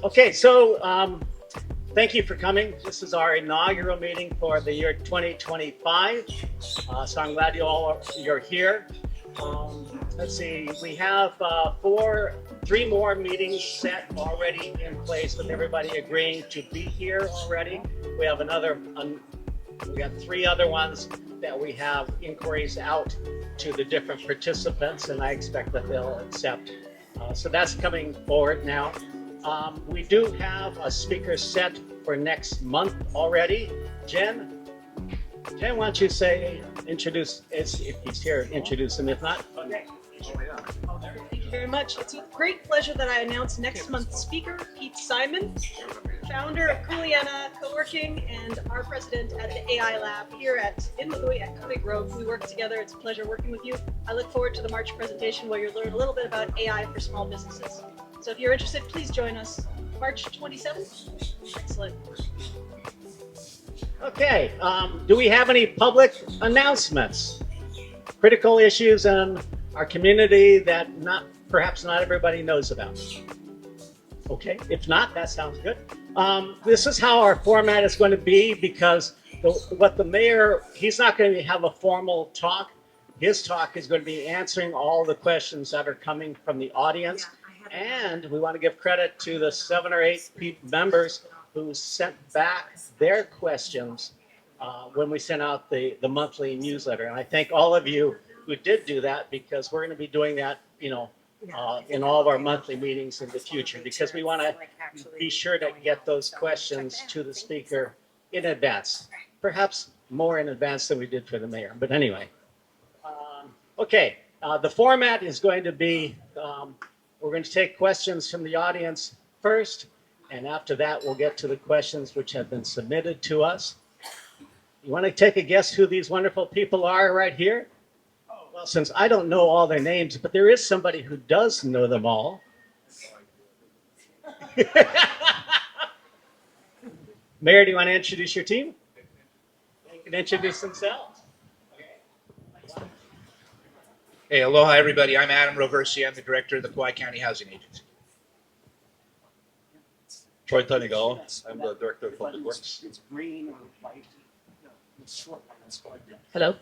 Okay, so thank you for coming. This is our inaugural meeting for the year 2025. So I'm glad you're here. Let's see, we have three more meetings set already in place with everybody agreeing to be here already. We have we got three other ones that we have inquiries out to the different participants, and I expect that they'll accept. So that's coming forward now. We do have a speaker set for next month already. Jen, why don't you introduce, if he's here, introduce him. If not, okay. Thank you very much. It's with great pleasure that I announce next month's speaker, Pete Simon, founder of Kuleana Co-working and our president at the AI Lab here in Lihue at Kuwait Grove. We work together. It's a pleasure working with you. I look forward to the March presentation where you'll learn a little bit about AI for small businesses. So if you're interested, please join us March 27th. Excellent. Okay, do we have any public announcements? Critical issues in our community that perhaps not everybody knows about? Okay, if not, that sounds good. This is how our format is going to be, because what the mayor, he's not going to have a formal talk. His talk is going to be answering all the questions that are coming from the audience. And we want to give credit to the 7 or 8 members who sent back their questions when we sent out the monthly newsletter. And I thank all of you who did do that, because we're going to be doing that, in all of our monthly meetings in the future, because we want to be sure to get those questions to the speaker in advance, perhaps more in advance than we did for the mayor. But anyway, okay, the format is going to be, we're going to take questions from the audience first, and after that, we'll get to the questions which have been submitted to us. You want to take a guess who these wonderful people are right here? Well, since I don't know all their names, but there is somebody who does know them all. Mayor, do you want to introduce your team? They can introduce themselves. Hey, aloha everybody. I'm Adam Roversi. I'm the director of the Kauai County Housing Agency. Troy Tanigawa. I'm the director of Public Works. It's green or white. Hello,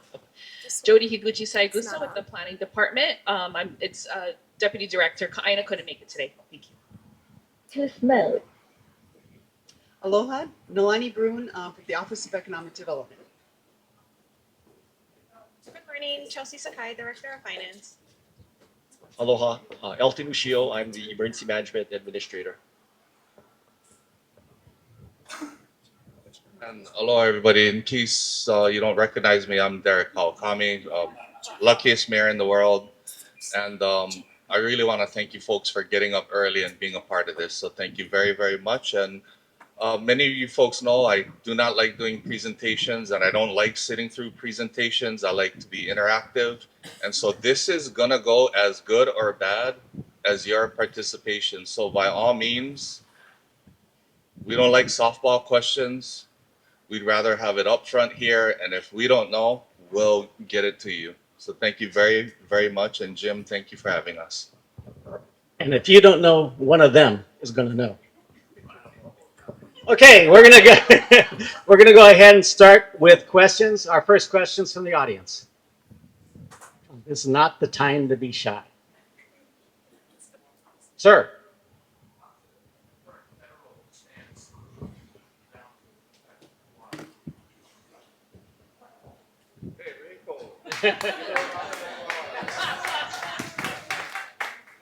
Jody Higuchi Saigusa with the Planning Department. It's Deputy Director. Aina couldn't make it today. Thank you. Tiff Mode. Aloha, Nalani Bruin with the Office of Economic Development. Good morning, Chelsea Sakai, Director of Finance. Aloha, Elton Ushio. I'm the Emergency Management Administrator. And aloha, everybody. In case you don't recognize me, I'm Derek Kawakami, luckiest mayor in the world. And I really want to thank you folks for getting up early and being a part of this. So thank you very, very much. And many of you folks know I do not like doing presentations, and I don't like sitting through presentations. I like to be interactive. And so this is going to go as good or bad as your participation. So by all means, we don't like softball questions. We'd rather have it up front here, and if we don't know, we'll get it to you. So thank you very, very much, and Jim, thank you for having us. And if you don't know, one of them is going to know. Okay, we're going to go ahead and start with questions. Our first questions from the audience. This is not the time to be shy. Sir.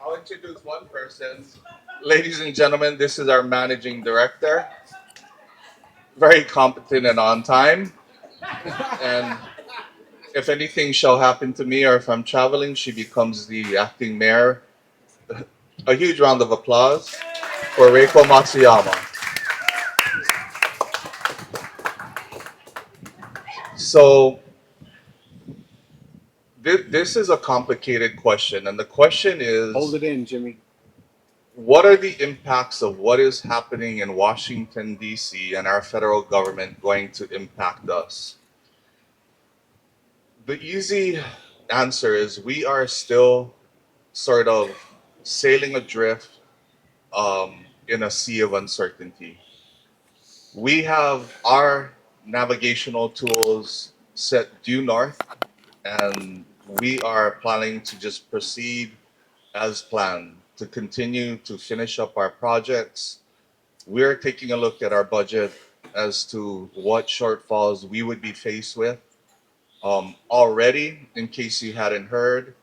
I'll introduce one person. Ladies and gentlemen, this is our managing director. Very competent and on time. And if anything shall happen to me, or if I'm traveling, she becomes the acting mayor. A huge round of applause for Reiko Matsuyama. So, this is a complicated question, and the question is... Hold it in, Jimmy. What are the impacts of what is happening in Washington, D.C. and our federal government going to impact us? The easy answer is we are still sort of sailing adrift in a sea of uncertainty. We have our navigational tools set due north, and we are planning to just proceed as planned to continue to finish up our projects. We're taking a look at our budget as to what shortfalls we would be faced with. Already, in case you hadn't heard,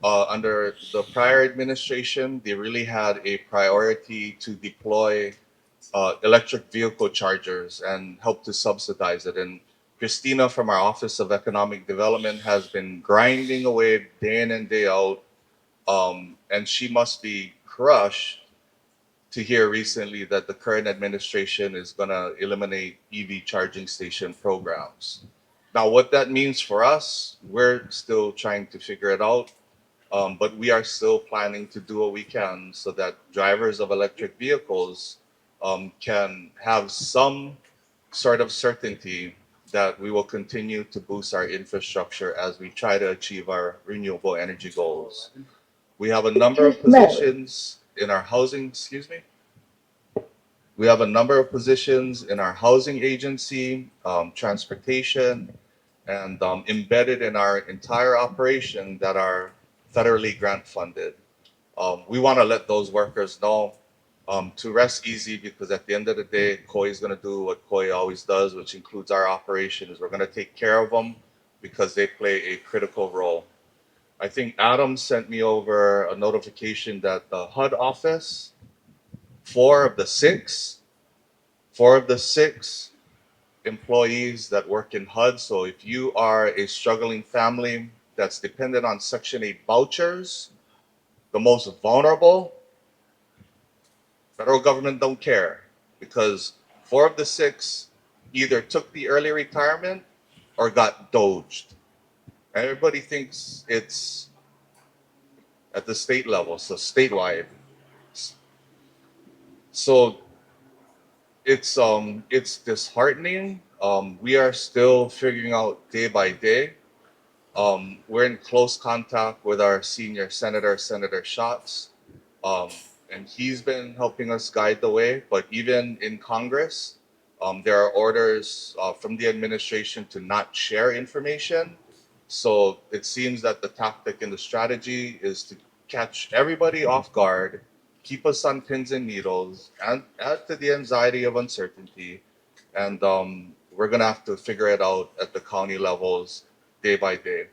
under the prior administration, they really had a priority to deploy electric vehicle chargers and help to subsidize it. And Christina from our Office of Economic Development has been grinding away day in and day out. And she must be crushed to hear recently that the current administration is going to eliminate EV charging station programs. Now, what that means for us, we're still trying to figure it out. But we are still planning to do what we can so that drivers of electric vehicles can have some sort of certainty that we will continue to boost our infrastructure as we try to achieve our renewable energy goals. We have a number of positions in our housing, we have a number of positions in our housing agency, transportation, and embedded in our entire operation that are federally grant funded. We want to let those workers know to rest easy, because at the end of the day, COI is going to do what COI always does, which includes our operations. We're going to take care of them because they play a critical role. I think Adam sent me over a notification that the HUD office, four of the six employees that work in HUD. So if you are a struggling family that's dependent on Section 8 vouchers, the most vulnerable, federal government don't care, because four of the six either took the early retirement or got doged. Everybody thinks it's at the state level, so statewide. So it's disheartening. We are still figuring out day by day. We're in close contact with our senior senator, Senator Schatz, and he's been helping us guide the way. But even in Congress, there are orders from the administration to not share information. So it seems that the tactic and the strategy is to catch everybody off guard, keep us on pins and needles, and add to the anxiety of uncertainty. And we're gonna have to figure it out at the county levels day by day.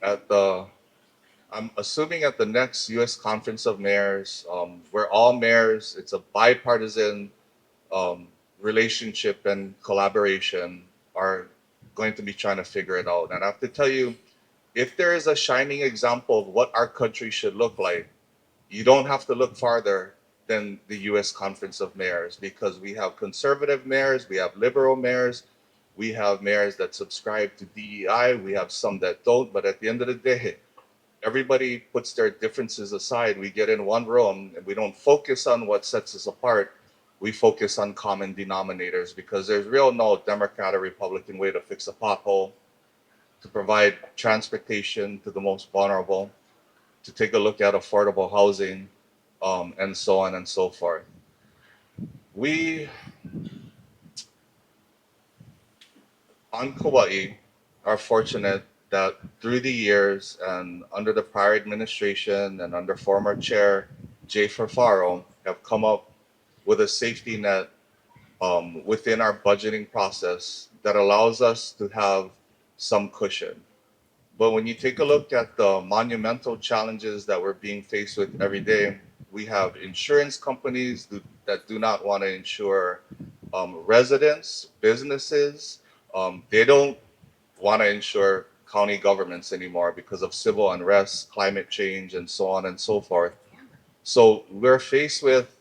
I'm assuming at the next U.S. Conference of Mayors, where all mayors, it's a bipartisan relationship and collaboration, are going to be trying to figure it out. And I have to tell you, if there is a shining example of what our country should look like, you don't have to look farther than the U.S. Conference of Mayors, because we have conservative mayors, we have liberal mayors, we have mayors that subscribe to DEI, we have some that don't, but at the end of the day, everybody puts their differences aside. We get in one room and we don't focus on what sets us apart. We focus on common denominators, because there's real no Democrat or Republican way to fix a pothole, to provide transportation to the most vulnerable, to take a look at affordable housing, and so on and so forth. We, on Kauai, are fortunate that through the years and under the prior administration and under former chair Jay Farfaro, have come up with a safety net within our budgeting process that allows us to have some cushion. But when you take a look at the monumental challenges that we're being faced with every day, we have insurance companies that do not want to insure residents, businesses. They don't want to insure county governments anymore because of civil unrest, climate change, and so on and so forth. So we're faced with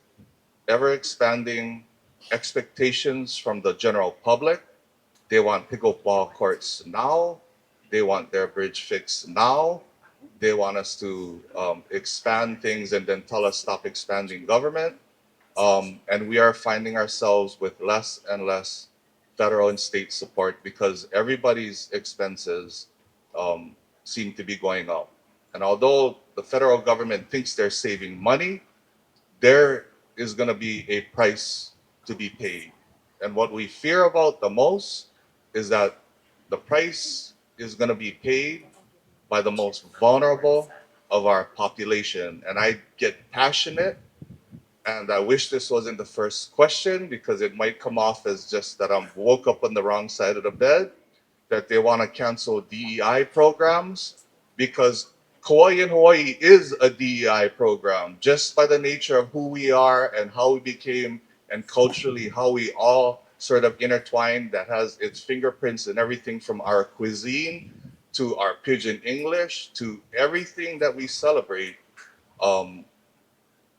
ever expanding expectations from the general public. They want pickleball courts now. They want their bridge fixed now. They want us to expand things and then tell us stop expanding government. And we are finding ourselves with less and less federal and state support, because everybody's expenses seem to be going up. And although the federal government thinks they're saving money, they're is going to be a price to be paid. And what we fear about the most is that the price is going to be paid by the most vulnerable of our population. And I get passionate, and I wish this wasn't the first question because it might come off as just that I'm woke up on the wrong side of the bed, that they want to cancel DEI programs, because Kauai in Hawaii is a DEI program just by the nature of who we are and how we became, and culturally how we all sort of intertwined, that has its fingerprints in everything from our cuisine to our pidgin English to everything that we celebrate.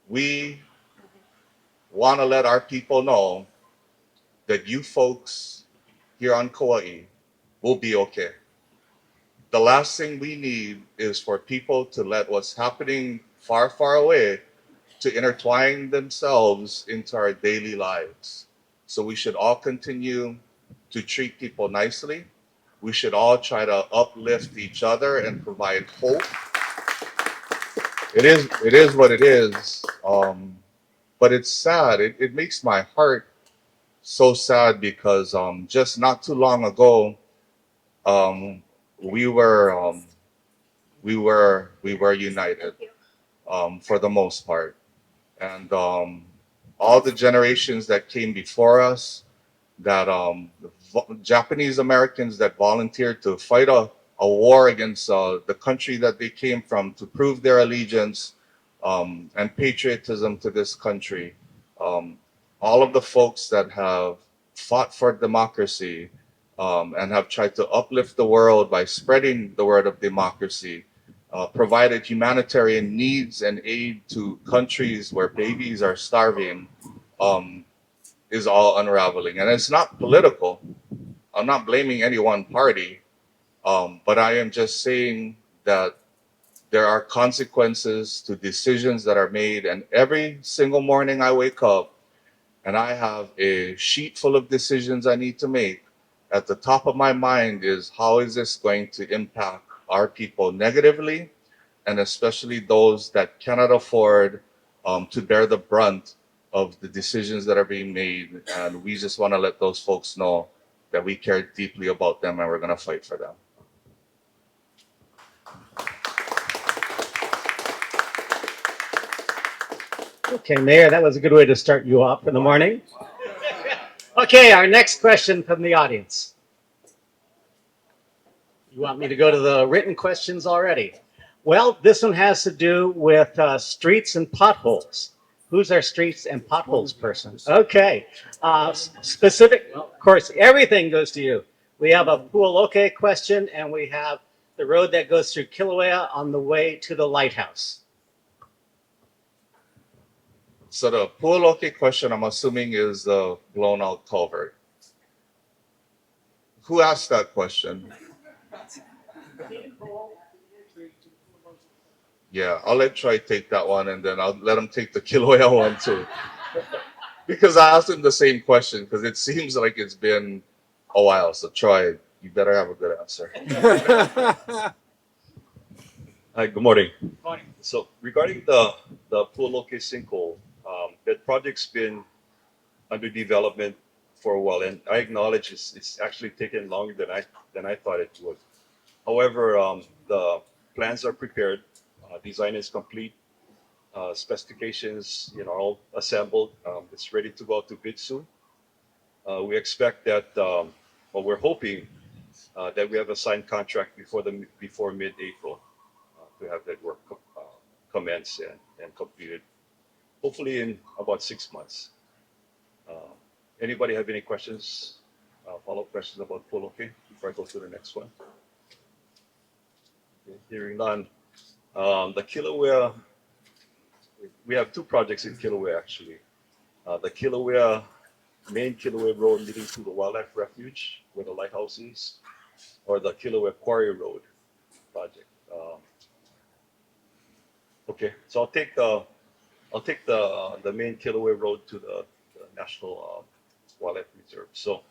We want to let our people know that you folks here on Kauai will be okay. The last thing we need is for people to let what's happening far, far away to intertwine themselves into our daily lives. So we should all continue to treat people nicely. We should all try to uplift each other and provide hope. It is what it is. But it's sad. It makes my heart so sad because just not too long ago, we were united for the most part, and all the generations that came before us, that Japanese Americans that volunteered to fight a war against the country that they came from to prove their allegiance and patriotism to this country. All of the folks that have fought for democracy and have tried to uplift the world by spreading the word of democracy, provided humanitarian needs and aid to countries where babies are starving, is all unraveling. And it's not political. I'm not blaming any one party, but I am just saying that there are consequences to decisions that are made. And every single morning I wake up and I have a sheet full of decisions I need to make. At the top of my mind is, how is this going to impact our people negatively, and especially those that cannot afford to bear the brunt of the decisions that are being made. And we just want to let those folks know that we care deeply about them and we're going to fight for them. Okay, Mayor, that was a good way to start you off in the morning. Okay, our next question from the audience. You want me to go to the written questions already? Well, this one has to do with streets and potholes. Who's our streets and potholes person? Okay, specific, well, of course, everything goes to you. We have a Puʻoloke question, and we have the road that goes through Kilauea on the way to the lighthouse. So the Puʻoloke question, I'm assuming, is the blown out culvert. Who asked that question? Yeah, I'll let Troy take that one, and then I'll let him take the Kilauea one too. Because I asked him the same question, because it seems like it's been a while. So Troy, you better have a good answer. Hi, good morning. Morning. So regarding the Puʻoloke sinkhole, that project's been under development for a while, and I acknowledge it's actually taken longer than I thought it would. However, the plans are prepared, design is complete, specifications all assembled. It's ready to go out to bid soon. We expect that, well, we're hoping that we have a signed contract before mid-April to have that work commence and completed, hopefully in about 6 months. Anybody have any questions, follow-up questions about Puʻoloke before I go to the next one? Okay, hearing none. The Kilauea, we have two projects in Kilauea actually. The Kilauea, main Kilauea Road leading to the Wildlife Refuge where the lighthouse is, or the Kilauea Quarry Road project. Okay, so I'll take the main Kilauea Road to the National Wildlife Reserve. So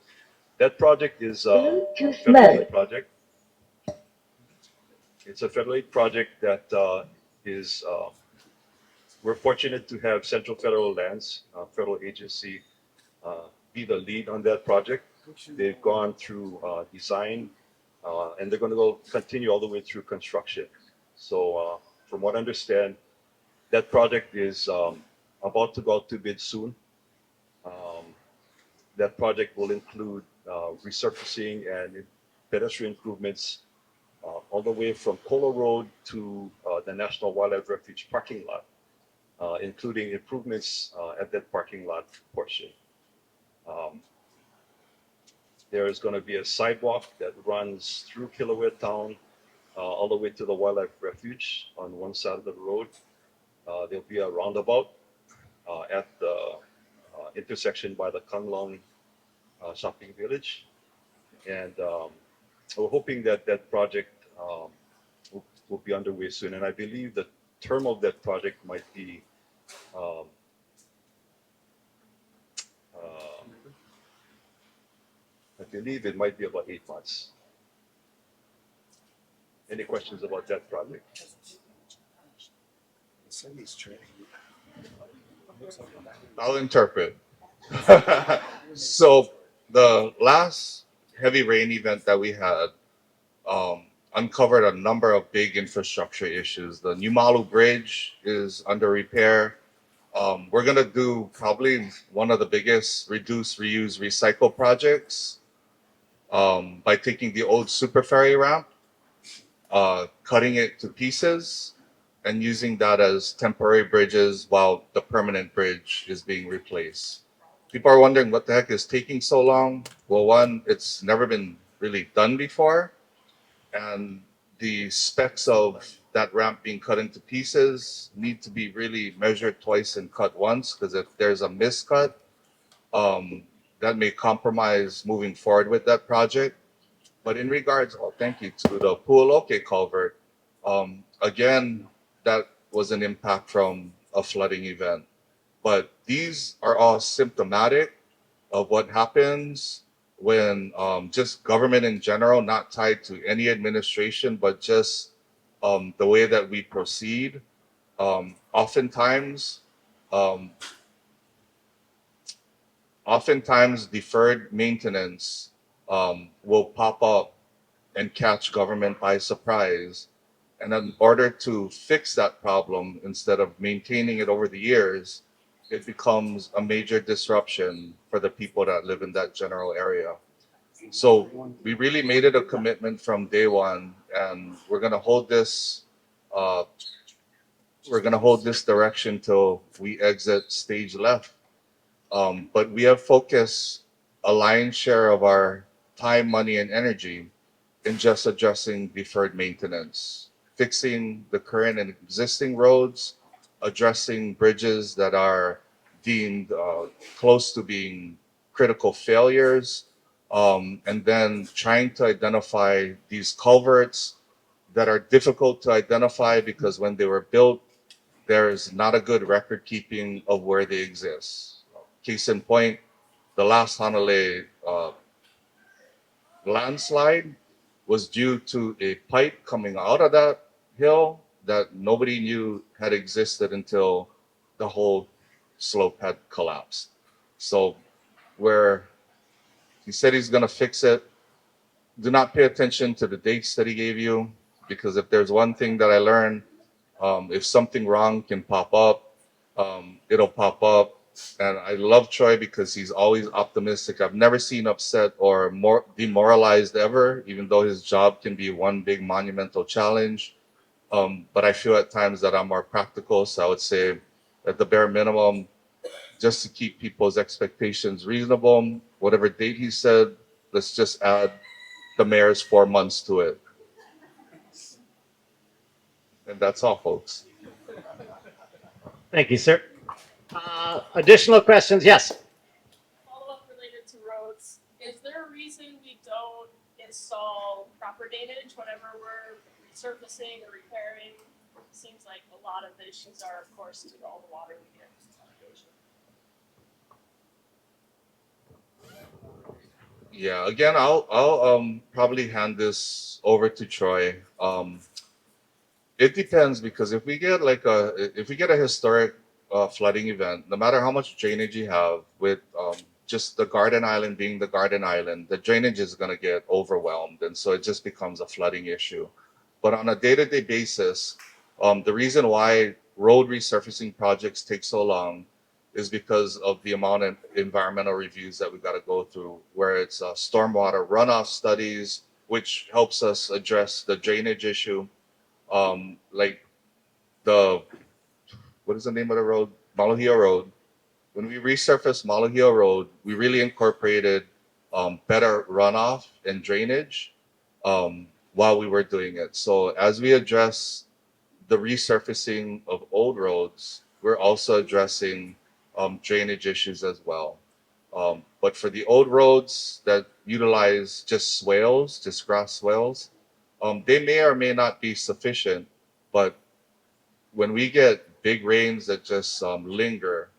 that project is a federal aid project. It's a federal aid project that is we're fortunate to have Central Federal Lands, federal agency, be the lead on that project. They've gone through design, and they're going to go continue all the way through construction. So, from what I understand, that project is about to go out to bid soon. That project will include resurfacing and pedestrian improvements all the way from Polo Road to the National Wildlife Refuge parking lot, including improvements at that parking lot portion. There is going to be a sidewalk that runs through Kilauea Town all the way to the Wildlife Refuge on one side of the road. There'll be a roundabout at the intersection by the Kanglong shopping village. And we're hoping that that project will be underway soon. And I believe the term of that project might be I believe it might be about 8 months. Any questions about that project? I'll interpret. So the last heavy rain event that we had uncovered a number of big infrastructure issues. The New Malu Bridge is under repair. We're gonna do probably one of the biggest reduce, reuse, recycle projects by taking the old super ferry ramp, cutting it to pieces, and using that as temporary bridges while the permanent bridge is being replaced. People are wondering what the heck is taking so long. Well, one, it's never been really done before. And the specs of that ramp being cut into pieces need to be really measured twice and cut once, because if there's a miscut, that may compromise moving forward with that project. But in regards, thank you, to the Pu'oloke culvert, again, that was an impact from a flooding event. But these are all symptomatic of what happens when just government in general, not tied to any administration, but just the way that we proceed. Oftentimes deferred maintenance will pop up and catch government by surprise. And in order to fix that problem, instead of maintaining it over the years, it becomes a major disruption for the people that live in that general area. So we really made it a commitment from day one, and we're gonna hold this direction till we exit stage left. But we have focused a lion's share of our time, money, and energy in just addressing deferred maintenance, fixing the current and existing roads, addressing bridges that are deemed close to being critical failures, and then trying to identify these culverts that are difficult to identify because when they were built, there's not a good record keeping of where they exist. Case in point, the last Hanalei landslide was due to a pipe coming out of that hill that nobody knew had existed until the whole slope had collapsed. So where he said he's going to fix it, do not pay attention to the dates that he gave you, because if there's one thing that I learned, if something wrong can pop up, it'll pop up. And I love Troy because he's always optimistic. I've never seen upset or more demoralized ever, even though his job can be one big monumental challenge. But I feel at times that I'm more practical. So I would say at the bare minimum, just to keep people's expectations reasonable, whatever date he said, let's just add the mayor's 4 months to it. And that's all, folks. Thank you, sir. Additional questions? Yes. Follow-up related to roads. Is there a reason we don't install proper drainage whenever we're resurfacing or repairing? Seems like a lot of the issues are, of course, due to all the water we get. Yeah, again, I'll probably hand this over to Troy. It depends because if we get a historic flooding event, no matter how much drainage you have, with just the Garden Island being the Garden Island, the drainage is going to get overwhelmed, and so it just becomes a flooding issue. But on a day-to-day basis, the reason why road resurfacing projects take so long is because of the amount of environmental reviews that we've got to go through, where it's stormwater runoff studies, which helps us address the drainage issue. Like the, what is the name of the road? Maluhia Road. When we resurfaced Maluhia Road, we really incorporated better runoff and drainage while we were doing it. So as we address the resurfacing of old roads, we're also addressing drainage issues as well. But for the old roads that utilize just swales, just grass swales, they may or may not be sufficient. But when we get big rains that just linger,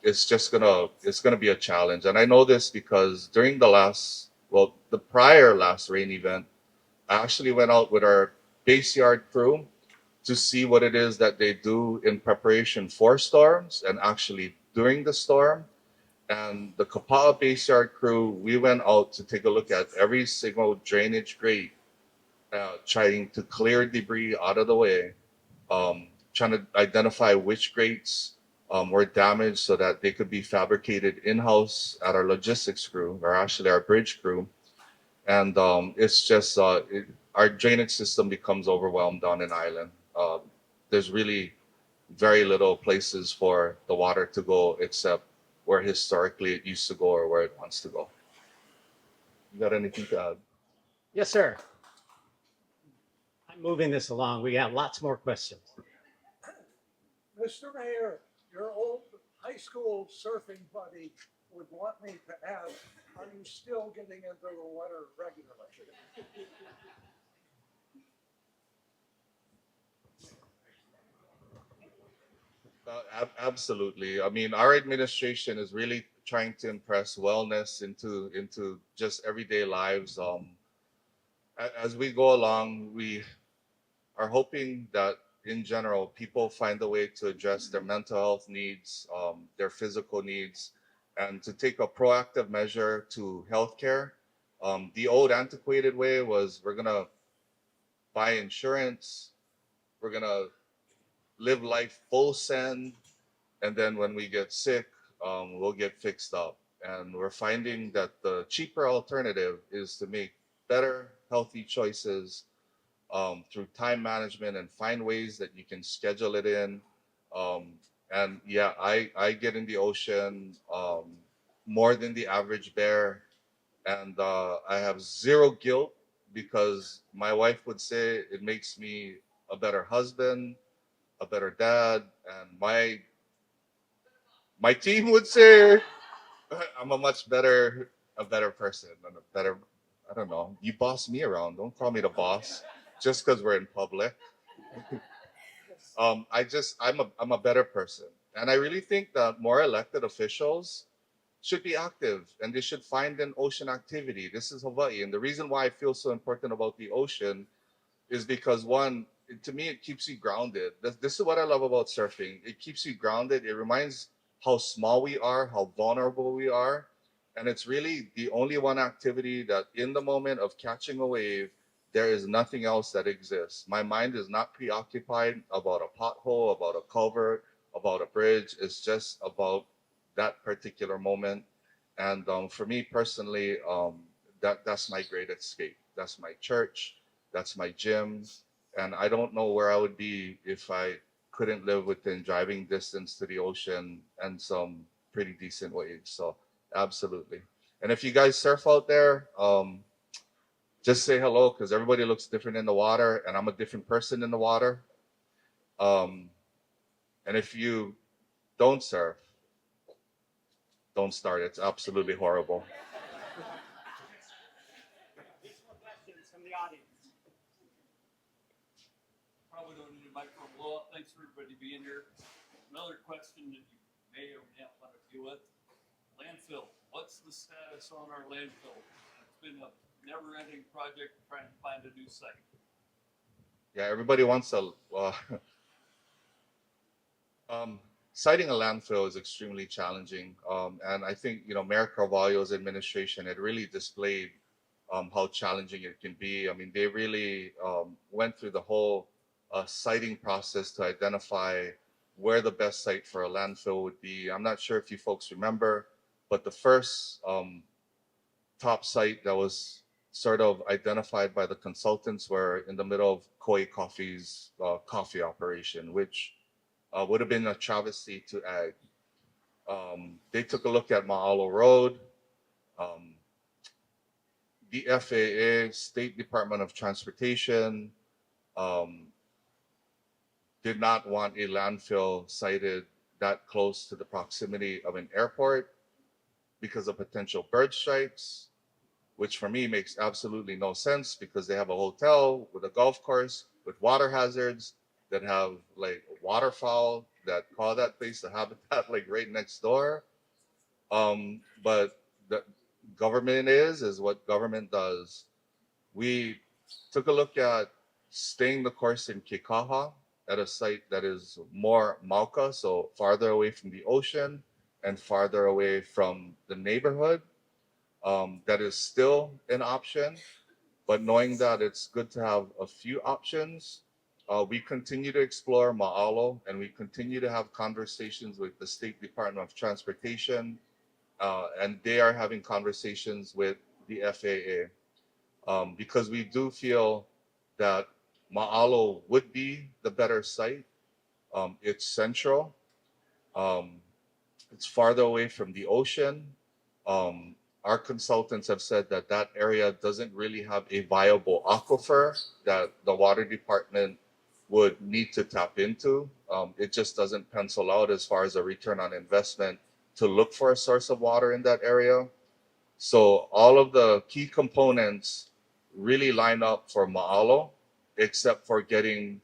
it's gonna be a challenge. And I know this because during the prior last rain event, I actually went out with our base yard crew to see what it is that they do in preparation for storms and actually during the storm. And the Kapa'a base yard crew, we went out to take a look at every single drainage grate, trying to clear debris out of the way, trying to identify which grates were damaged so that they could be fabricated in-house at our logistics crew, or actually our bridge crew. And it's just our drainage system becomes overwhelmed on an island. There's really very little places for the water to go except where historically it used to go or where it wants to go. You got anything to add? Yes, sir. I'm moving this along. We have lots more questions. Mr. Mayor, your old high school surfing buddy would want me to ask, are you still getting into the water regularly? Absolutely. I mean, our administration is really trying to impress wellness into just everyday lives. As we go along, we are hoping that in general, people find a way to address their mental health needs, their physical needs, and to take a proactive measure to healthcare. The old antiquated way was we're gonna buy insurance, we're gonna live life full send, and then when we get sick, we'll get fixed up. And we're finding that the cheaper alternative is to make better, healthy choices through time management and find ways that you can schedule it in. And yeah, I get in the ocean more than the average bear, and I have zero guilt because my wife would say it makes me a better husband, a better dad, and my team would say I'm a better person and a better, I don't know. You boss me around. Don't call me the boss just because we're in public. I'm a better person. And I really think that more elected officials should be active and they should find an ocean activity. This is Hawaii. And the reason why I feel so important about the ocean is because one, to me, it keeps you grounded. This is what I love about surfing. It keeps you grounded. It reminds how small we are, how vulnerable we are. And it's really the only one activity that in the moment of catching a wave, there is nothing else that exists. My mind is not preoccupied about a pothole, about a culvert, about a bridge. It's just about that particular moment. And for me personally, that's my great escape. That's my church. That's my gym. And I don't know where I would be if I couldn't live within driving distance to the ocean and some pretty decent waves. So absolutely. And if you guys surf out there, just say hello because everybody looks different in the water and I'm a different person in the water. And if you don't surf, don't start. It's absolutely horrible. Probably don't need a microphone. Well, thanks for everybody being here. Another question that you may or may not want to deal with. Landfill. What's the status on our landfill? It's been a never-ending project trying to find a new site. Yeah, everybody wants a. Citing a landfill is extremely challenging, and I think Mayor Carvalho's administration had really displayed how challenging it can be. I mean, they really went through the whole siting process to identify where the best site for a landfill would be. I'm not sure if you folks remember, but the first top site that was sort of identified by the consultants were in the middle of Koi Coffee's coffee operation, which would have been a travesty to ag. They took a look at Ma'alo Road. The FAA, State Department of Transportation, did not want a landfill sited that close to the proximity of an airport because of potential bird strikes, which for me makes absolutely no sense because they have a hotel with a golf course with water hazards that have like waterfowl that call that place the habitat like right next door. But the government is what government does. We took a look at staying the course in Kekaha at a site that is more Mauka, so farther away from the ocean and farther away from the neighborhood. That is still an option, but knowing that it's good to have a few options, we continue to explore Ma'alo and we continue to have conversations with the State Department of Transportation, and they are having conversations with the FAA because we do feel that Ma'alo would be the better site. It's central. It's farther away from the ocean. Our consultants have said that that area doesn't really have a viable aquifer that the water department would need to tap into. It just doesn't pencil out as far as a return on investment to look for a source of water in that area. So all of the key components really line up for Ma'alo, except for getting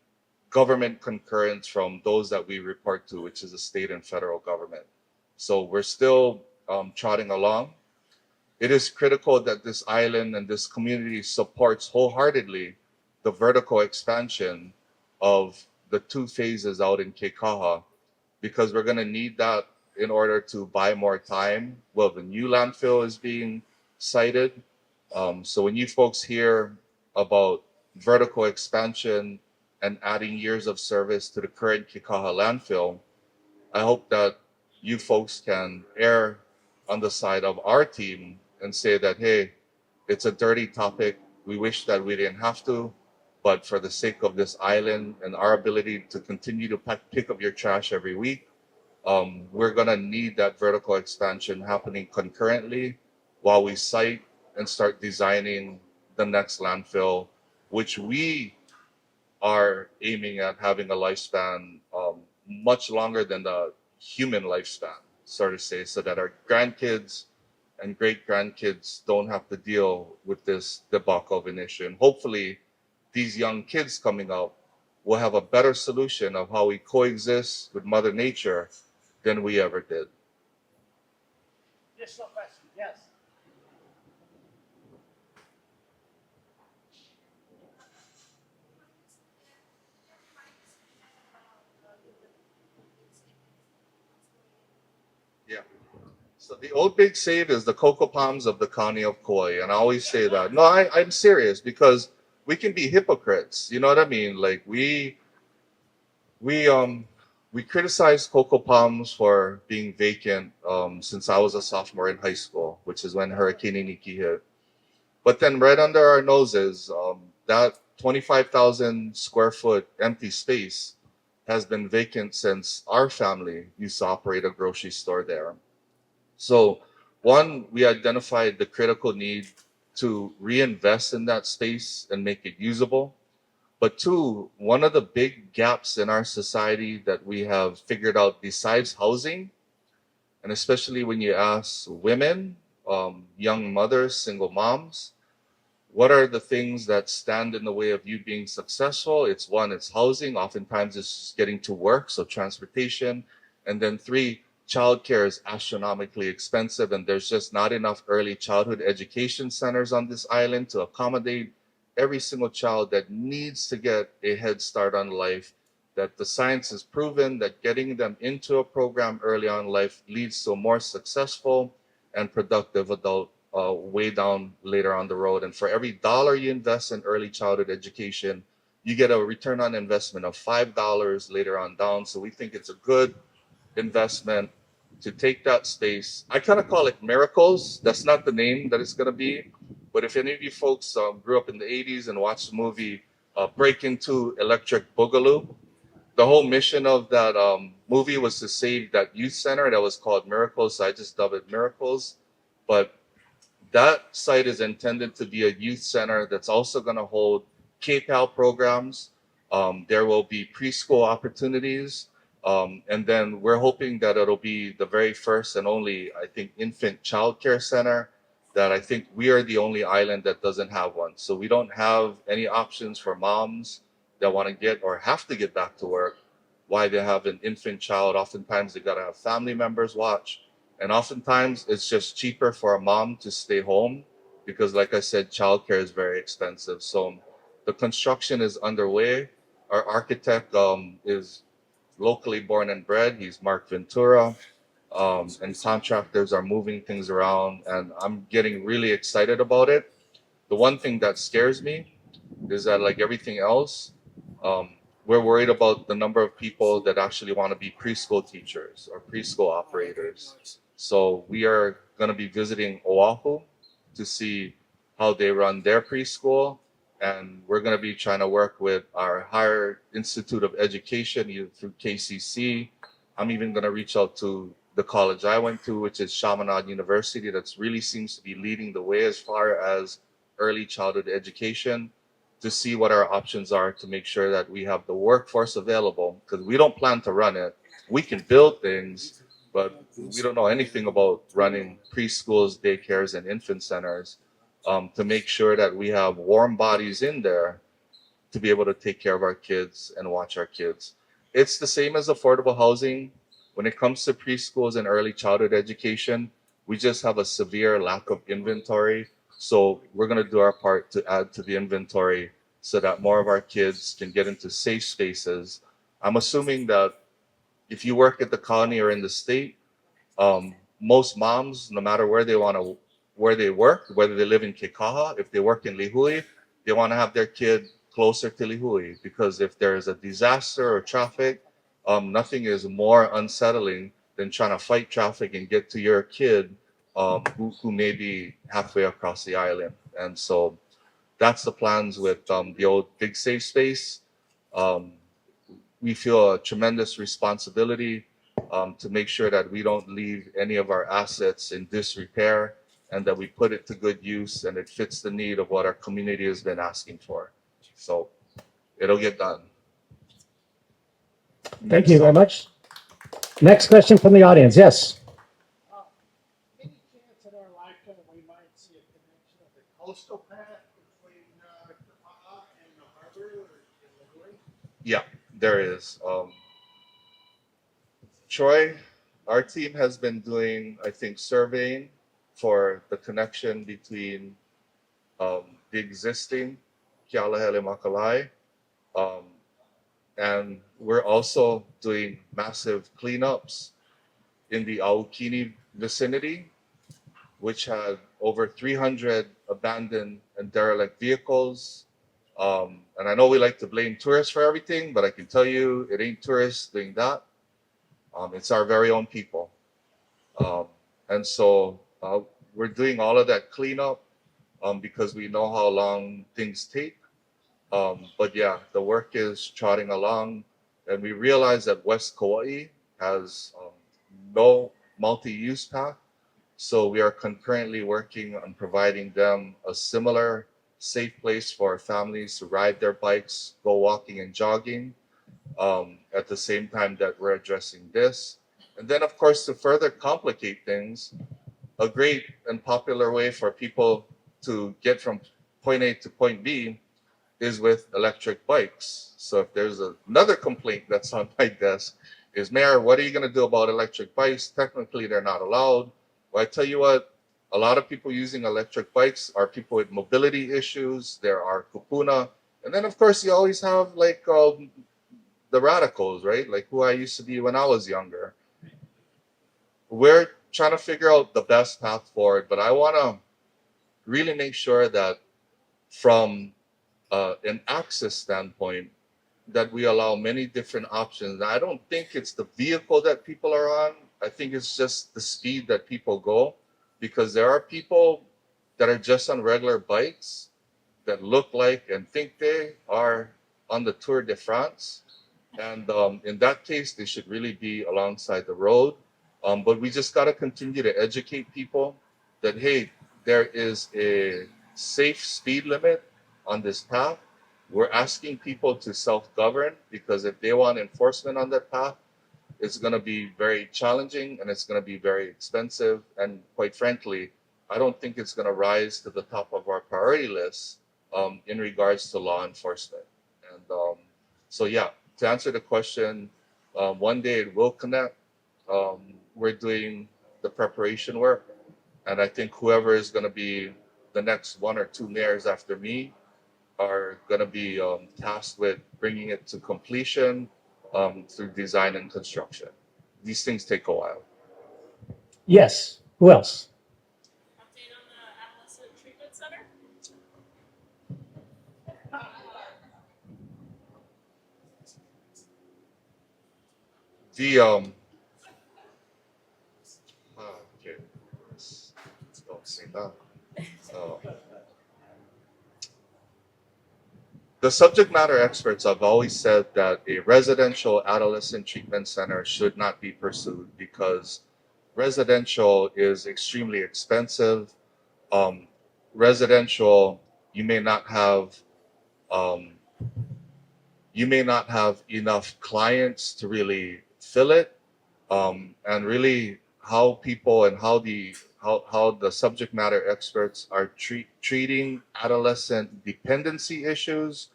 government concurrence from those that we report to, which is the state and federal government. So we're still trotting along. It is critical that this island and this community supports wholeheartedly the vertical expansion of the 2 phases out in Kekaha, because we're going to need that in order to buy more time while the new landfill is being sited. So when you folks hear about vertical expansion and adding years of service to the current Kekaha landfill, I hope that you folks can err on the side of our team and say that, hey, it's a dirty topic. We wish that we didn't have to, but for the sake of this island and our ability to continue to pick up your trash every week, we're gonna need that vertical expansion happening concurrently while we site and start designing the next landfill, which we are aiming at having a lifespan much longer than the human lifespan, so to say, so that our grandkids and great grandkids don't have to deal with this debacle of an issue. And hopefully these young kids coming up will have a better solution of how we coexist with Mother Nature than we ever did. Additional question, yes. Yeah. So the old big save is the cocoa palms of the county of Kauai. And I always say that. No, I'm serious because we can be hypocrites. You know what I mean? Like we criticize cocoa palms for being vacant since I was a sophomore in high school, which is when Hurricane Iniki hit. But then right under our noses, that 25,000 square foot empty space has been vacant since our family used to operate a grocery store there. So one, we identified the critical need to reinvest in that space and make it usable. But two, one of the big gaps in our society that we have figured out besides housing, and especially when you ask women, young mothers, single moms, what are the things that stand in the way of you being successful? It's one, it's housing. Oftentimes it's getting to work, so transportation. And then three, childcare is astronomically expensive, and there's just not enough early childhood education centers on this island to accommodate every single child that needs to get a head start on life, that the science has proven that getting them into a program early on in life leads to a more successful and productive adult way down later on the road. And for every dollar you invest in early childhood education, you get a return on investment of $5 later on down. So we think it's a good investment to take that space. I kind of call it miracles. That's not the name that it's going to be. But if any of you folks grew up in the 80s and watched the movie Break Into Electric Boogaloo, the whole mission of that movie was to save that youth center that was called Miracles. So I just dubbed it Miracles. But that site is intended to be a youth center that's also going to hold K-PAL programs. There will be preschool opportunities. And then we're hoping that it'll be the very first and only, I think, infant childcare center that I think we are the only island that doesn't have one. So we don't have any options for moms that want to get or have to get back to work while they have an infant child. Oftentimes they got to have family members watch. And oftentimes it's just cheaper for a mom to stay home because, like I said, childcare is very expensive. So the construction is underway. Our architect is locally born and bred. He's Mark Ventura. And contractors are moving things around, and I'm getting really excited about it. The one thing that scares me is that, like everything else, we're worried about the number of people that actually want to be preschool teachers or preschool operators. So we are going to be visiting Oahu to see how they run their preschool. And we're going to be trying to work with our Higher Institute of Education either through KCC. I'm even going to reach out to the college I went to, which is Chaminade University, that really seems to be leading the way as far as early childhood education, to see what our options are to make sure that we have the workforce available, because we don't plan to run it. We can build things, but we don't know anything about running preschools, daycares, and infant centers, to make sure that we have warm bodies in there to be able to take care of our kids and watch our kids. It's the same as affordable housing. When it comes to preschools and early childhood education, we just have a severe lack of inventory. So we're going to do our part to add to the inventory so that more of our kids can get into safe spaces. I'm assuming that if you work at the county or in the state, most moms, no matter where they work, whether they live in Kekaha, if they work in Lihue, they want to have their kid closer to Lihue, because if there is a disaster or traffic, nothing is more unsettling than trying to fight traffic and get to your kid who may be halfway across the island. And so that's the plans with the old Big Safe Space. We feel a tremendous responsibility to make sure that we don't leave any of our assets in disrepair, and that we put it to good use and it fits the need of what our community has been asking for. So it'll get done. Thank you very much. Next question from the audience. Yes. Any chance in our lifetime we might see a connection of the coastal path between Kekaha and the harbor or Lihue? Yeah, there is. Troy, our team has been doing, I think, surveying for the connection between the existing Kealahele Makalai, and we're also doing massive cleanups in the Aukini vicinity, which had over 300 abandoned and derelict vehicles. And I know we like to blame tourists for everything, but I can tell you it ain't tourists doing that. It's our very own people. And so we're doing all of that cleanup because we know how long things take. But yeah, the work is trotting along, and we realize that West Kauai has no multi-use path. So we are concurrently working on providing them a similar safe place for families to ride their bikes, go walking and jogging, at the same time that we're addressing this. And then, of course, to further complicate things, a great and popular way for people to get from point A to point B is with electric bikes. So if there's another complaint that's on my desk is, Mayor, what are you going to do about electric bikes? Technically, they're not allowed. Well, I tell you what, a lot of people using electric bikes are people with mobility issues. There are kupuna. And then, of course, you always have like the radicals, right? Like who I used to be when I was younger. We're trying to figure out the best path forward, but I want to really make sure that from an access standpoint, that we allow many different options. I don't think it's the vehicle that people are on. I think it's just the speed that people go, because there are people that are just on regular bikes that look like and think they are on the Tour de France. And in that case, they should really be alongside the road. But we just got to continue to educate people that, hey, there is a safe speed limit on this path. We're asking people to self-govern, because if they want enforcement on that path, it's going to be very challenging and it's going to be very expensive. And quite frankly, I don't think it's going to rise to the top of our priority list in regards to law enforcement. And so, yeah, to answer the question, one day it will connect. We're doing the preparation work. And I think whoever is going to be the next 1 or 2 mayors after me are going to be tasked with bringing it to completion through design and construction. These things take a while. Yes. Who else? Update on the Adolescent Treatment Center? The okay, let's don't say that. The subject matter experts have always said that a residential adolescent treatment center should not be pursued because residential is extremely expensive. Residential, you may not have enough clients to really fill it, and really how people and how the subject matter experts are treating adolescent dependency issues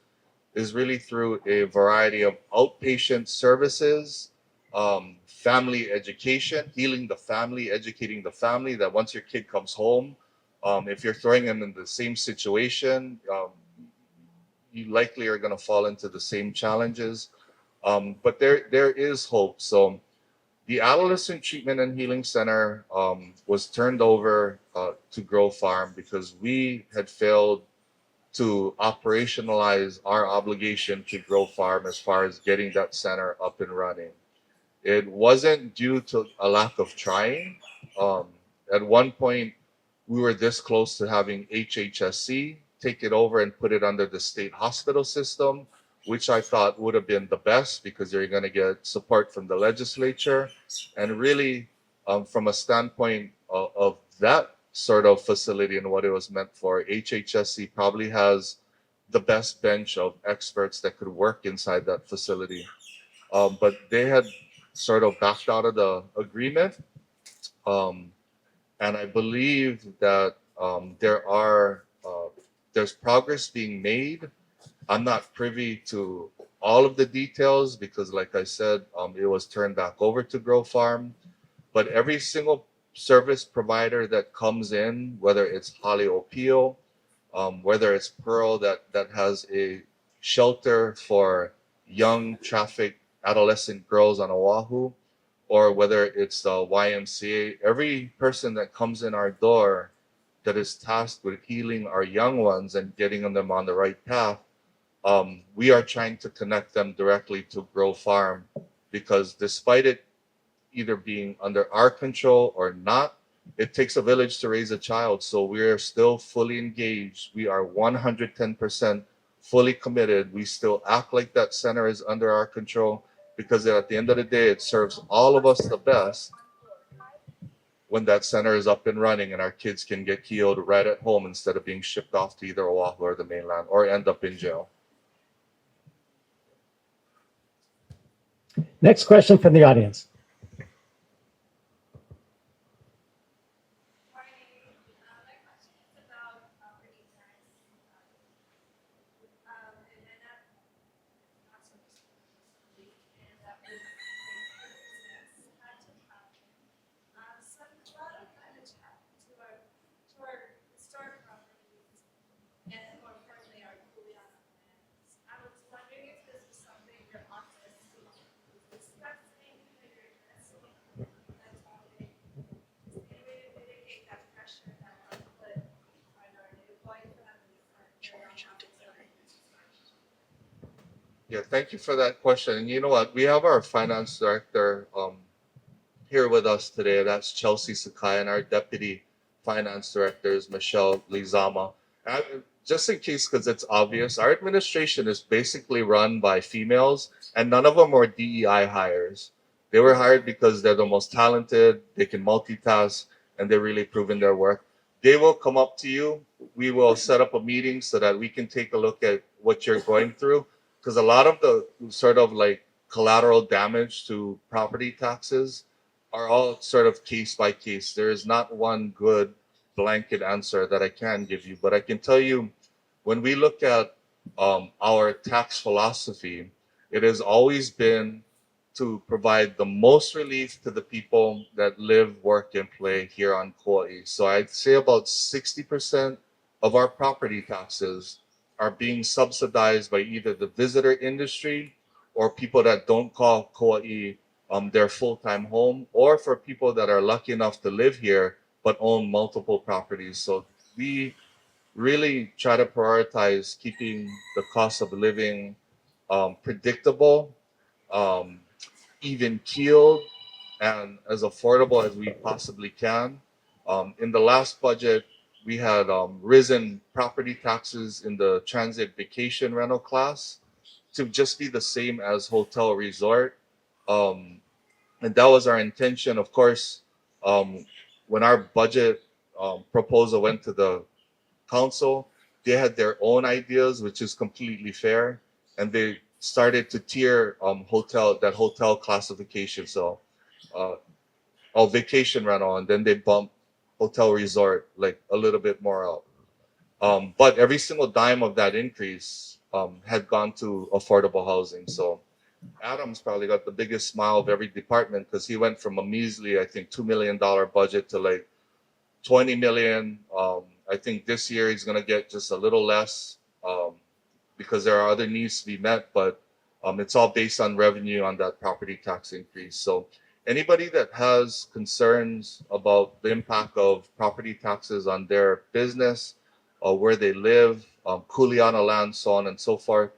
is really through a variety of outpatient services, family education, healing the family, educating the family that once your kid comes home, if you're throwing them in the same situation, you likely are going to fall into the same challenges. But there is hope. So the Adolescent Treatment and Healing Center was turned over to Grow Farm because we had failed to operationalize our obligation to Grow Farm as far as getting that center up and running. It wasn't due to a lack of trying. At one point, we were this close to having HHSC take it over and put it under the state hospital system, which I thought would have been the best because you're going to get support from the legislature. And really, from a standpoint of that sort of facility and what it was meant for, HHSC probably has the best bench of experts that could work inside that facility. But they had sort of backed out of the agreement. And I believe that there's progress being made. I'm not privy to all of the details because, like I said, it was turned back over to Grow Farm. But every single service provider that comes in, whether it's Hale Opio, whether it's Pearl that has a shelter for young trafficked adolescent girls on Oahu, or whether it's the YMCA, every person that comes in our door that is tasked with healing our young ones and getting them on the right path, we are trying to connect them directly to Grow Farm because despite it either being under our control or not, it takes a village to raise a child. So we are still fully engaged. We are 110% fully committed. We still act like that center is under our control because at the end of the day, it serves all of us the best when that center is up and running and our kids can get healed right at home instead of being shipped off to either Oahu or the mainland or end up in jail. Next question from the audience. Yeah, thank you for that question. And you know what? We have our finance director here with us today. That's Chelsea Sakai, and our deputy finance director is Michelle Lizama. Just in case, because it's obvious, our administration is basically run by females, and none of them were DEI hires. They were hired because they're the most talented, they can multitask, and they're really proven their work. They will come up to you. We will set up a meeting so that we can take a look at what you're going through, because a lot of the sort of like collateral damage to property taxes are all sort of case by case. There is not one good blanket answer that I can give you, but I can tell you when we look at our tax philosophy, it has always been to provide the most relief to the people that live, work, and play here on Kauai. So I'd say about 60% of our property taxes are being subsidized by either the visitor industry or people that don't call Kauai their full-time home, or for people that are lucky enough to live here but own multiple properties. So we really try to prioritize keeping the cost of living predictable, um, even keeled, and as affordable as we possibly can. In the last budget, we had risen property taxes in the transit vacation rental class to just be the same as hotel resort. And that was our intention. Of course, when our budget proposal went to the council, they had their own ideas, which is completely fair, and they started to tier hotel classification. So, vacation rental, and then they bumped hotel resort like a little bit more out. But every single dime of that increase had gone to affordable housing. So Adam's probably got the biggest smile of every department because he went from a measly, I think, $2 million budget to like 20 million. I think this year he's going to get just a little less because there are other needs to be met, but it's all based on revenue on that property tax increase. So anybody that has concerns about the impact of property taxes on their business or where they live, kuleana land, so on and so forth,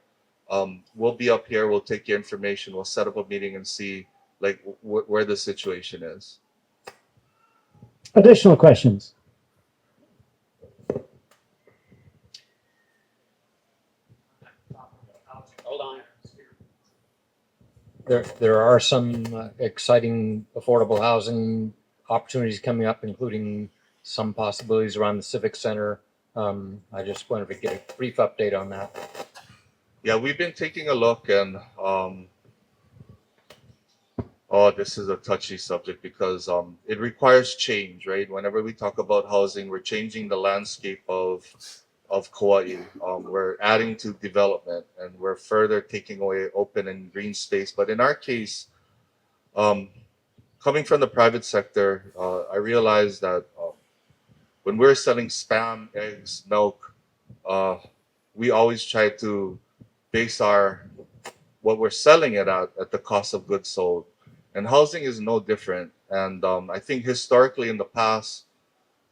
we'll be up here. We'll take your information. We'll set up a meeting and see like where the situation is. Additional questions? Hold on. There are some exciting affordable housing opportunities coming up, including some possibilities around the Civic Center. I just wanted to get a brief update on that. Yeah, we've been taking a look, and this is a touchy subject because it requires change, right? Whenever we talk about housing, we're changing the landscape of Kauai. We're adding to development, and we're further taking away open and green space. But in our case, coming from the private sector, I realized that when we're selling spam, eggs, milk, we always try to base what we're selling it at the cost of goods sold. And housing is no different. And I think historically in the past,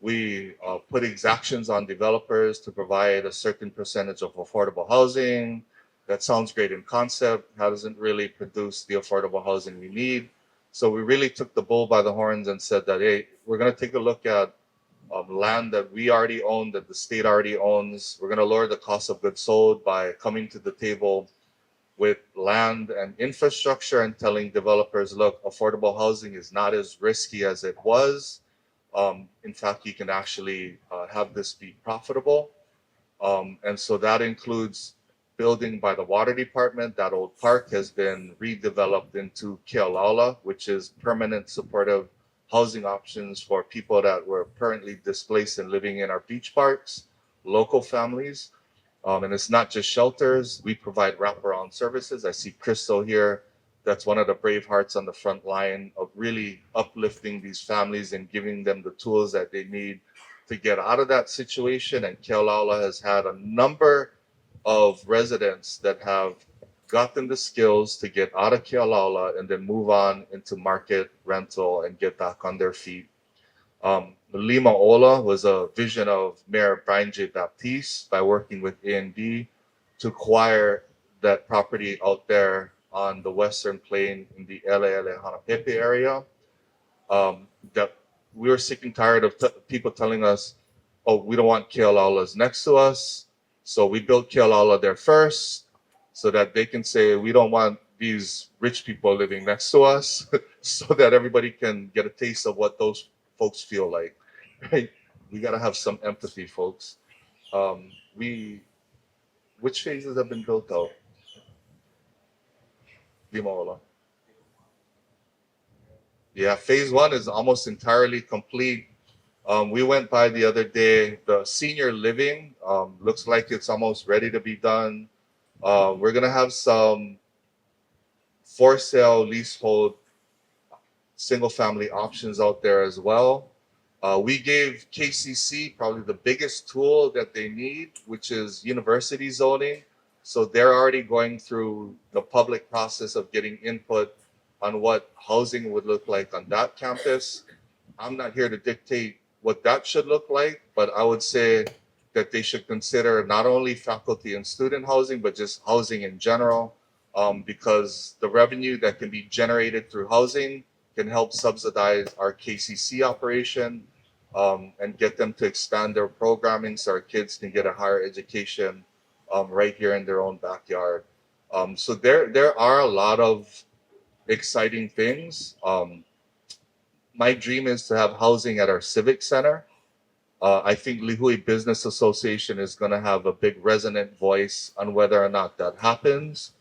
we put exactions on developers to provide a certain percentage of affordable housing. That sounds great in concept, hasn't really produced the affordable housing we need. So we really took the bull by the horns and said that, hey, we're going to take a look at land that we already own, that the state already owns. We're going to lower the cost of goods sold by coming to the table with land and infrastructure and telling developers, look, affordable housing is not as risky as it was. In fact, you can actually have this be profitable. And so that includes building by the water department. That old park has been redeveloped into Kealaula, which is permanent supportive housing options for people that were currently displaced and living in our beach parks, local families. And it's not just shelters. We provide wraparound services. I see Crystal here. That's one of the brave hearts on the front line of really uplifting these families and giving them the tools that they need to get out of that situation. And Kealaula has had a number of residents that have gotten the skills to get out of Kealaula and then move on into market rental and get back on their feet. Lima Ola was a vision of Mayor Brian J. Baptiste by working with A&B to acquire that property out there on the Western Plain in the Lele Hanapepe area. That we were sick and tired of people telling us, oh, we don't want kealoaulas next to us. So we built kealaula there first so that they can say, we don't want these rich people living next to us, so that everybody can get a taste of what those folks feel like, right? We got to have some empathy, folks. Which phases have been built out? Limola. Yeah, phase 1 is almost entirely complete. We went by the other day. The senior living looks like it's almost ready to be done. We're gonna have some for sale leasehold single family options out there as well. We gave KCC probably the biggest tool that they need, which is university zoning. So they're already going through the public process of getting input on what housing would look like on that campus. I'm not here to dictate what that should look like, but I would say that they should consider not only faculty and student housing, but just housing in general, because the revenue that can be generated through housing can help subsidize our KCC operation and get them to expand their programming so our kids can get a higher education right here in their own backyard. So there are a lot of exciting things. My dream is to have housing at our civic center. I think Līhuʻe Business Association is going to have a big resonant voice on whether or not that happens.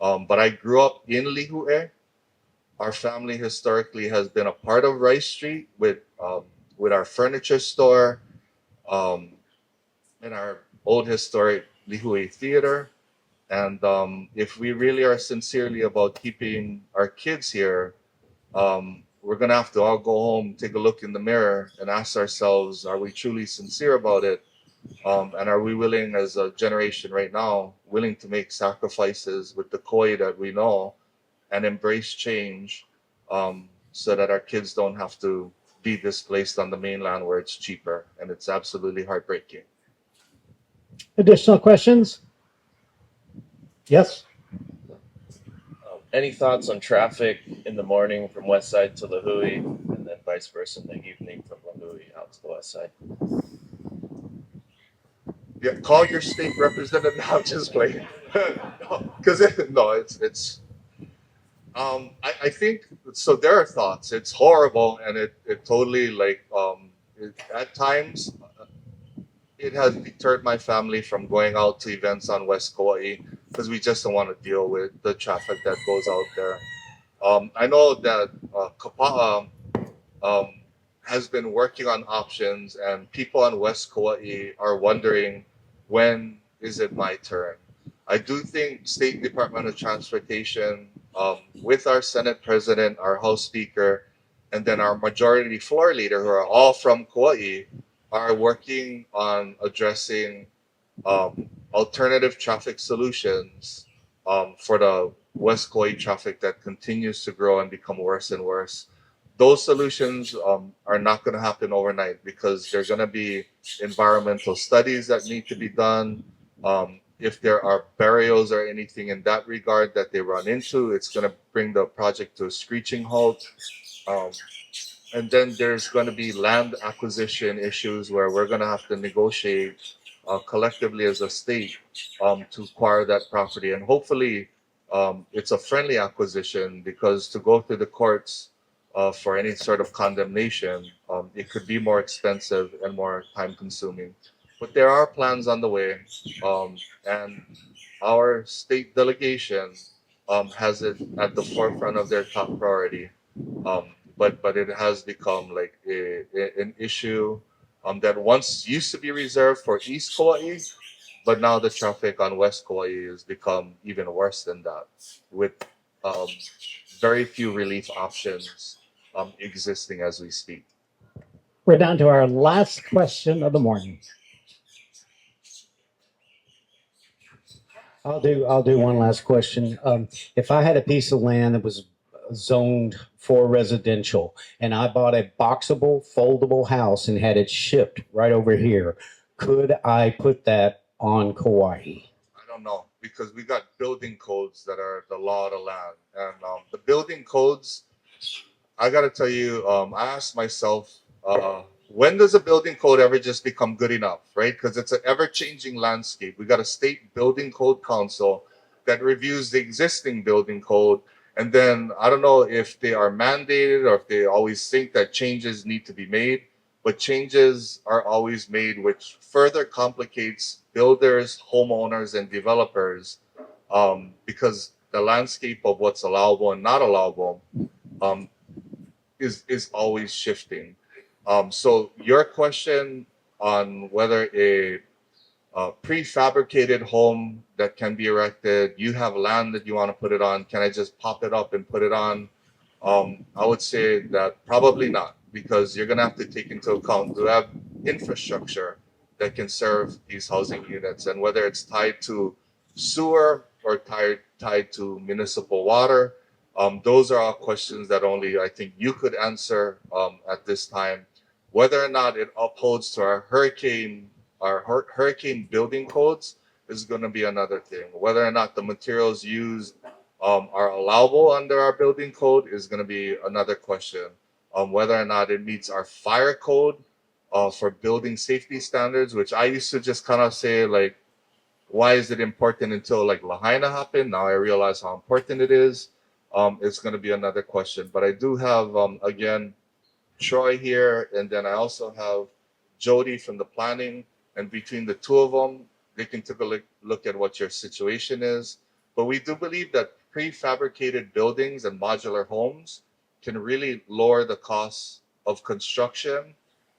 But I grew up in Lihue. Our family historically has been a part of Rice Street with our furniture store and our old historic Lihue Theater. And if we really are sincerely about keeping our kids here, we're going to have to all go home, take a look in the mirror and ask ourselves, are we truly sincere about it? And are we willing as a generation right now, willing to make sacrifices with the koi that we know and embrace change so that our kids don't have to be displaced on the mainland where it's cheaper, and it's absolutely heartbreaking. Additional questions? Yes. Any thoughts on traffic in the morning from west side to Lihue, and then vice versa in the evening from Lihue out to the west side? Yeah, call your state representative now. Just play. Because I think so. There are thoughts. It's horrible, and it totally at times it has deterred my family from going out to events on West Kauai because we just don't want to deal with the traffic that goes out there. I know that Kapa'a has been working on options, and people on West Kauai are wondering, when is it my turn? I do think State Department of Transportation, with our Senate President, our House Speaker, and then our majority floor leader, who are all from Kauai, are working on addressing alternative traffic solutions for the West Kauai traffic that continues to grow and become worse and worse. Those solutions are not going to happen overnight because there's going to be environmental studies that need to be done. If there are burials or anything in that regard that they run into, it's going to bring the project to a screeching halt. And then there's going to be land acquisition issues where we're going to have to negotiate collectively as a state to acquire that property. And hopefully it's a friendly acquisition, because to go through the courts for any sort of condemnation, it could be more expensive and more time consuming. But there are plans on the way, and our state delegation has it at the forefront of their top priority. But it has become like an issue that once used to be reserved for East Kauai, but now the traffic on West Kauai has become even worse than that, with very few relief options existing as we speak. We're down to our last question of the morning. I'll do one last question. If I had a piece of land that was zoned for residential and I bought a boxable, foldable house and had it shipped right over here, could I put that on Kauai? I don't know. because we got building codes that are the law of the land. And the building codes, I got to tell you, I asked myself, when does a building code ever just become good enough, right? Because it's an ever-changing landscape. We got a state building code council that reviews the existing building code. And then I don't know if they are mandated or if they always think that changes need to be made, but changes are always made, which further complicates builders, homeowners, and developers because the landscape of what's allowable and not allowable is always shifting. So your question on whether a prefabricated home that can be erected, you have land that you want to put it on, can I just pop it up and put it on? I would say that probably not, because you're going to have to take into account to have infrastructure that can serve these housing units, and whether it's tied to sewer or tied to municipal water. Those are all questions that only I think you could answer at this time. Whether or not it upholds to our hurricane building codes is going to be another thing. Whether or not the materials used are allowable under our building code is going to be another question. Whether or not it meets our fire code for building safety standards, which I used to just kind of say, like, why is it important until like Lahaina happened? Now I realize how important it is. It's going to be another question. But I do have, again, Troy here, and then I also have Jody from the planning. And between the two of them, they can take a look at what your situation is. But we do believe that prefabricated buildings and modular homes can really lower the costs of construction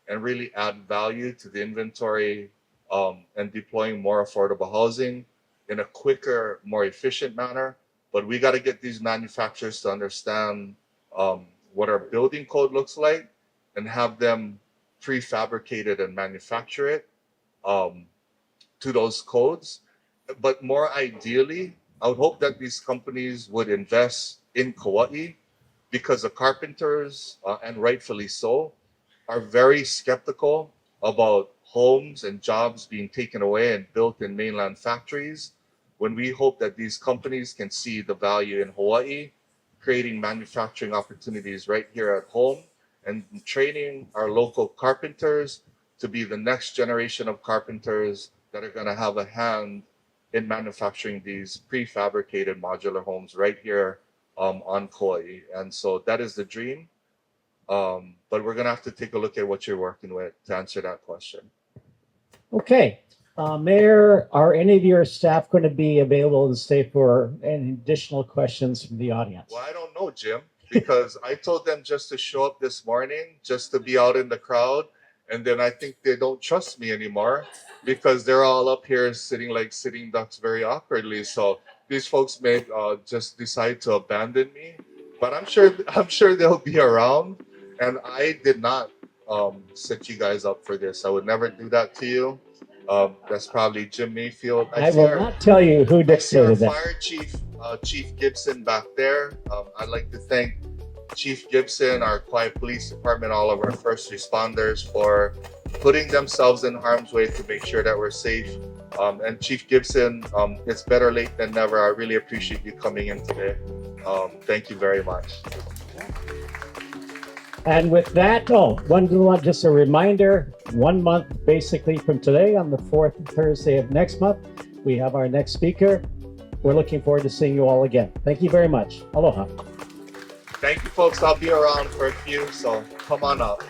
and really add value to the inventory and deploying more affordable housing in a quicker, more efficient manner. But we got to get these manufacturers to understand what our building code looks like and have them prefabricated and manufacture it to those codes. But more ideally, I would hope that these companies would invest in Kauai, because the carpenters, and rightfully so, are very skeptical about homes and jobs being taken away and built in mainland factories, when we hope that these companies can see the value in Hawaii, creating manufacturing opportunities right here at home, and training our local carpenters to be the next generation of carpenters that are going to have a hand in manufacturing these prefabricated modular homes right here on Kauai. And so that is the dream. But we're going to have to take a look at what you're working with to answer that question. Okay. Mayor, are any of your staff going to be available to stay for any additional questions from the audience? Well, I don't know, Jim, because I told them just to show up this morning, just to be out in the crowd. And then I think they don't trust me anymore because they're all up here sitting like sitting ducks very awkwardly. So these folks may just decide to abandon me, but I'm sure they'll be around. And I did not set you guys up for this. I would never do that to you. That's probably Jim Mayfield. I will not tell you who dictated that. Fire Chief Chief Gibson back there. I'd like to thank Chief Gibson, our Kauai Police Department, all of our first responders for putting themselves in harm's way to make sure that we're safe. And Chief Gibson, it's better late than never. I really appreciate you coming in today. Thank you very much. And with that, just a reminder, 1 month basically from today, on the 4th Thursday of next month, we have our next speaker. We're looking forward to seeing you all again. Thank you very much. Aloha. Thank you, folks. I'll be around for a few, so come on up.